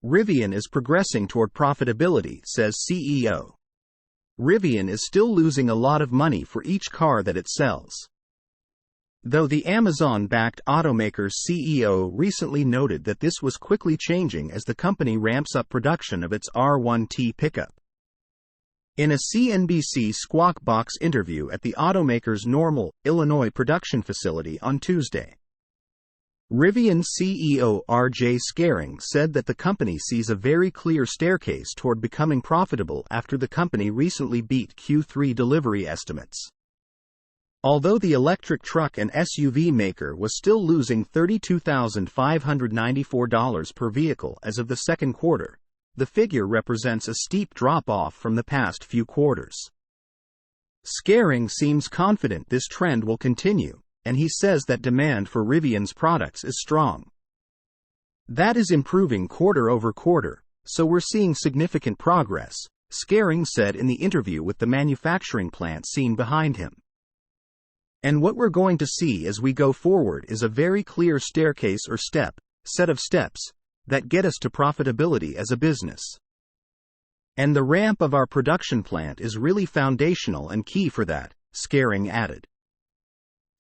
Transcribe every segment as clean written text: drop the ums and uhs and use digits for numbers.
Rivian is progressing toward profitability, says CEO. Rivian is still losing a lot of money for each car that it sells. Though the Amazon-backed automaker's CEO recently noted that this was quickly changing as the company ramps up production of its R1T pickup. In a CNBC Squawk Box interview at the automaker's Normal, Illinois production facility on Tuesday, Rivian CEO R.J. Scaring said that the company sees a very clear staircase toward becoming profitable after the company recently beat Q3 delivery estimates. Although the electric truck and SUV maker was still losing $32,594 per vehicle as of the second quarter, the figure represents a steep drop-off from the past few quarters. Scaring seems confident this trend will continue, and he says that demand for Rivian's products is strong. That is improving quarter over quarter, so we're seeing significant progress, Scaring said in the interview with the manufacturing plant seen behind him. And what we're going to see as we go forward is a very clear staircase or set of steps, that get us to profitability as a business. And the ramp of our production plant is really foundational and key for that, Scaring added.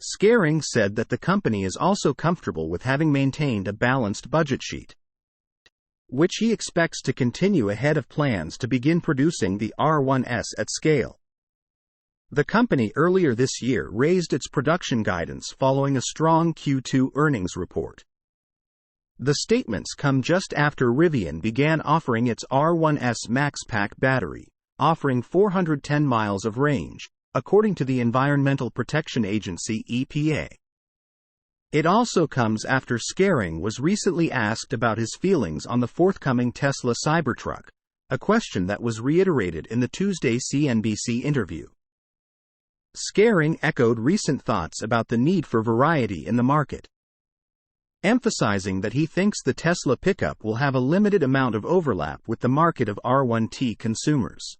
Scaring said that the company is also comfortable with having maintained a balanced budget sheet, which he expects to continue ahead of plans to begin producing the R1S at scale. The company earlier this year raised its production guidance following a strong Q2 earnings report. The statements come just after Rivian began offering its R1S Max Pack battery, offering 410 miles of range, according to the Environmental Protection Agency (EPA). It also comes after Scaring was recently asked about his feelings on the forthcoming Tesla Cybertruck, a question that was reiterated in the Tuesday CNBC interview. Scaring echoed recent thoughts about the need for variety in the market, emphasizing that he thinks the Tesla pickup will have a limited amount of overlap with the market of R1T consumers.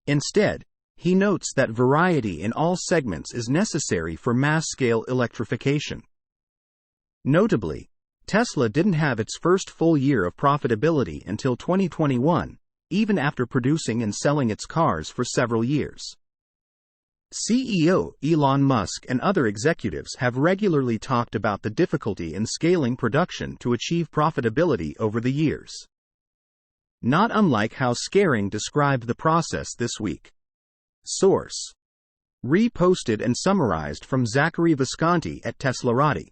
Instead, he notes that variety in all segments is necessary for mass-scale electrification. Notably, Tesla didn't have its first full year of profitability until 2021, even after producing and selling its cars for several years. CEO Elon Musk and other executives have regularly talked about the difficulty in scaling production to achieve profitability over the years. Not unlike how Scaring described the process this week. Source: reposted and summarized from Zachary Visconti at Teslarati.